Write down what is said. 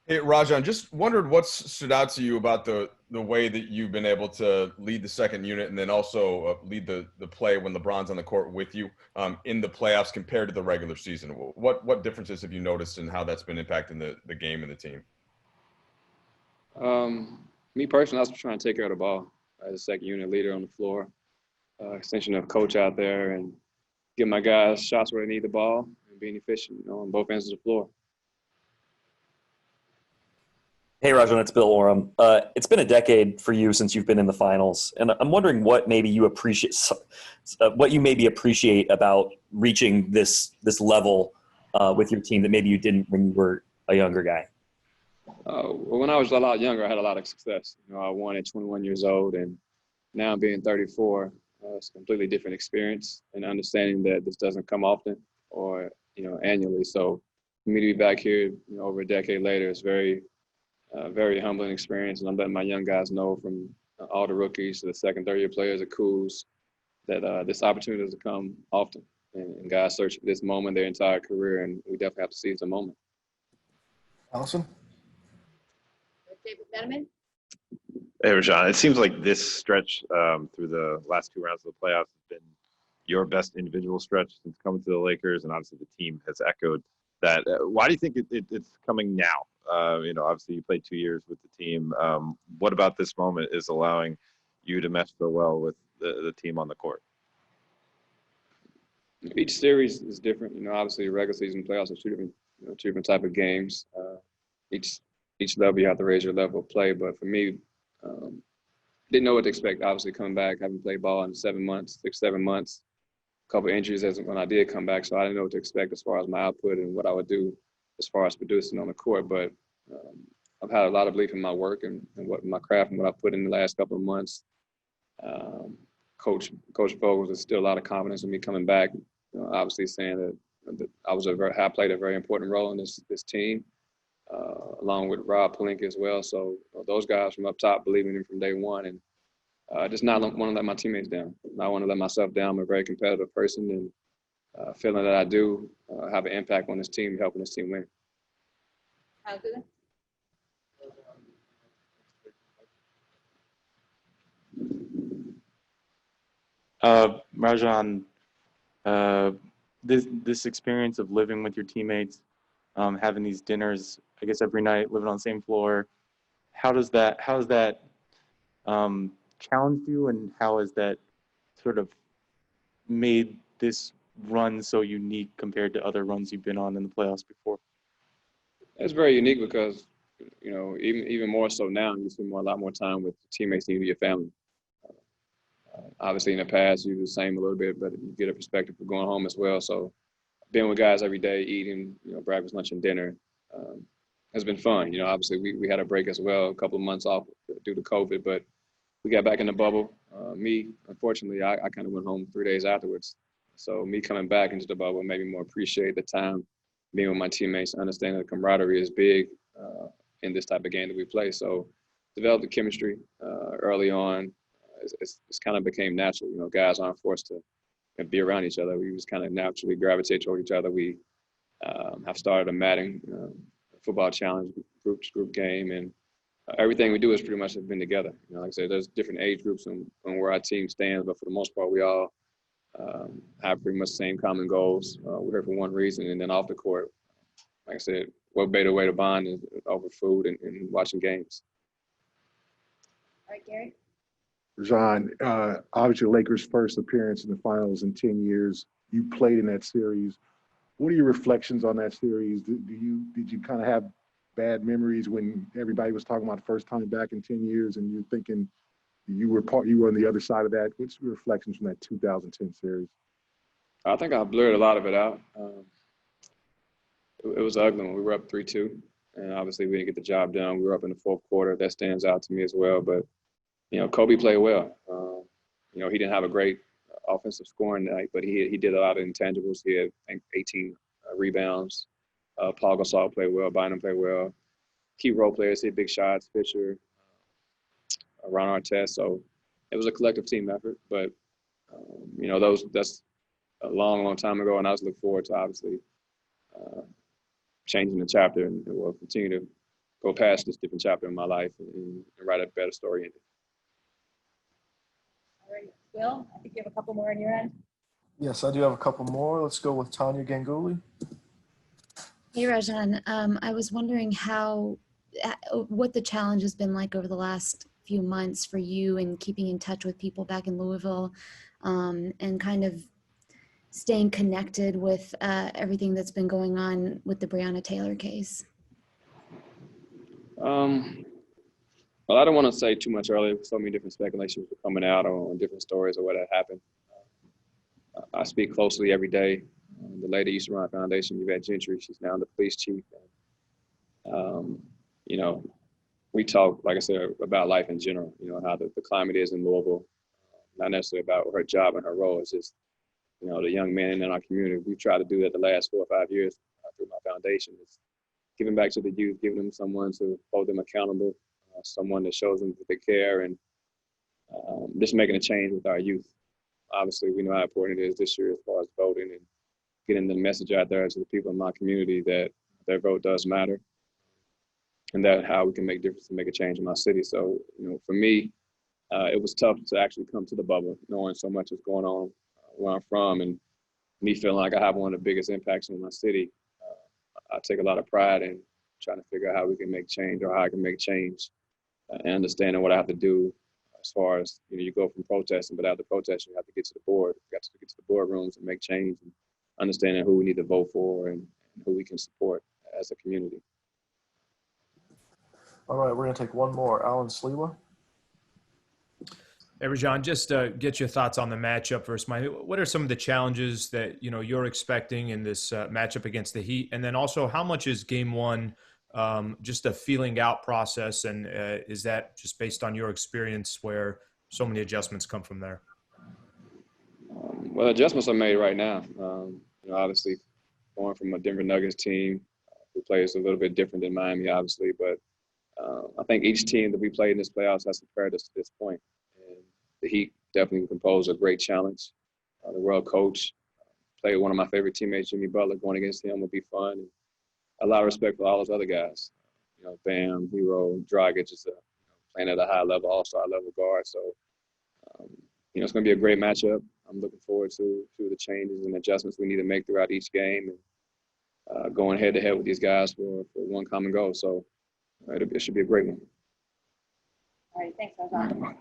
Hey, Rajon, just wondered what's stood out to you about the way that you've been able to lead the second unit and then also lead the play when LeBron's on the court with you in the playoffs compared to the regular season. What differences have you noticed and how that's been impacting the game and the team? Me personally, I was trying to take care of the ball as a second unit leader on the floor, extension of coach out there, and give my guys shots where they need the ball and being efficient, on both ends of the floor. Hey, Rajon, it's Bill Oram. It's been a decade for you since you've been in the finals, and I'm wondering what maybe you appreciate, what you maybe appreciate about reaching this level with your team that maybe you didn't when you were a younger guy. Well, when I was a lot younger, I had a lot of success. I won at 21 years old, and now being 34, it's a completely different experience and understanding that this doesn't come often or annually. So for me to be back here, over a decade later, it's very humbling experience, and I'm letting my young guys know from all the rookies to the second, third year players at Cools that this opportunity doesn't come often. And guys search for this moment their entire career, and we definitely have to seize the moment. Awesome. David Betterman. Hey, Rajon. It seems like this stretch through the last two rounds of the playoffs has been your best individual stretch since coming to the Lakers, and obviously the team has echoed that. Why do you think it's coming now? Obviously you played 2 years with the team. What about this moment is allowing you to mesh so well with the team on the court? Each series is different. Obviously the regular season playoffs are two different type of games. Each level you have to raise your level of play. But for me, didn't know what to expect. Obviously coming back, having played ball in 7 months, 6-7 months, a couple of injuries when I did come back, so I didn't know what to expect as far as my output and what I would do as far as producing on the court. But I've had a lot of belief in my work and what my craft and what I put in the last couple of months. Coach Vogels has still a lot of confidence in me coming back. Obviously saying that I played a very important role in this team, along with Rob Pelinka as well. So those guys from up top believing in from day one, and just not want to let my teammates down. I want to let myself down. I'm a very competitive person, and feeling that I do have an impact on this team, helping this team win. Rajon, this experience of living with your teammates, having these dinners, I guess every night, living on the same floor, how has that challenged you, and how has that sort of made this run so unique compared to other runs you've been on in the playoffs before? It's very unique because, even more so now, you spend a lot more time with teammates than your family. Obviously, in the past, you do the same a little bit, but you get a perspective of going home as well. So being with guys every day, eating, breakfast, lunch, and dinner has been fun. Obviously, we had a break as well, a couple of months off due to COVID, but we got back in the bubble. Me, unfortunately, I kind of went home 3 days afterwards. So me coming back into the bubble made me more appreciate the time being with my teammates, understanding the camaraderie is big in this type of game that we play. So developed the chemistry early on. It's kind of became natural. Guys aren't forced to be around each other. We just kind of naturally gravitate toward each other. We have started a Madden football challenge group game, and everything we do is pretty much have been together. Like I said, there's different age groups on where our team stands, but for the most part, we all have pretty much the same common goals. We're here for one reason, and then off the court, like I said, what better way to bond is over food and watching games. All right, Gary. Rajon, obviously Lakers' first appearance in the finals in 10 years. You played in that series. What are your reflections on that series? Did you kind of have bad memories when everybody was talking about the first time back in 10 years and you're thinking you were on the other side of that? What's your reflections from that 2010 series? I think I blurred a lot of it out. It was ugly when we were up 3-2, and obviously we didn't get the job done. We were up in the fourth quarter. That stands out to me as well. But Kobe played well. He didn't have a great offensive scoring night, but he did a lot of intangibles. He had, I think, 18 rebounds. Paul Gasol played well. Bynum played well. Key role players hit big shots. Fisher, Ron Artest. So it was a collective team effort. But that's a long, long time ago, and I just look forward to obviously changing the chapter, and we'll continue to go past this different chapter in my life and write a better story in it. All right, Bill, I think you have a couple more on your end. Yes, I do have a couple more. Let's go with Tanya Ganguly. Hey, Rajon. I was wondering what the challenge has been like over the last few months for you in keeping in touch with people back in Louisville, and kind of staying connected with everything that's been going on with the Breonna Taylor case. Well, I don't want to say too much earlier. So many different speculations were coming out on different stories of what had happened. I speak closely every day. The lady used to run a foundation, Yvette Gentry. She's now the police chief. You know, we talk, like I said, about life in general. You know, how the climate is in Louisville. Not necessarily about her job and her role. It's just, you know, the young men in our community. We've tried to do that the last 4 or 5 years through my foundation. It's giving back to the youth, giving them someone to hold them accountable, someone that shows them that they care, and just making a change with our youth. Obviously, we know how important it is this year as far as voting and getting the message out there to the people in my community that their vote does matter, and that how we can make a difference and make a change in my city. So, you know, for me, it was tough to actually come to the bubble, knowing so much is going on where I'm from, and me feeling like I have one of the biggest impacts on my city. I take a lot of pride in trying to figure out how we can make change, or how I can make change, and understanding what I have to do as far as, you know, you go from protesting, but after protesting, you have to get to the board. You got to get to the boardrooms and make change, and understanding who we need to vote for and who we can support as a community. All right, we're going to take one more. Alan Sliwa. Hey, Rajon, just get your thoughts on the matchup versus Miami. What are some of the challenges that, you know, you're expecting in this matchup against the Heat? And then also, how much is game one just a feeling out process? And is that just based on your experience where so many adjustments come from there? Well, adjustments are made right now. You know, obviously, going from a Denver Nuggets team who plays a little bit different than Miami, obviously. But I think each team that we played in this playoffs has prepared us to this point. And the Heat definitely compose a great challenge. The world coach played one of my favorite teammates, Jimmy Butler. Going against him would be fun. And a lot of respect for all those other guys. You know, Bam, Hero, Dragic is playing at a high level, all-star level guard. So, you know, it's going to be a great matchup. I'm looking forward to the changes and adjustments we need to make throughout each game, and going head-to-head with these guys for one common goal. So it should be a great one. All right, thanks, Rajon.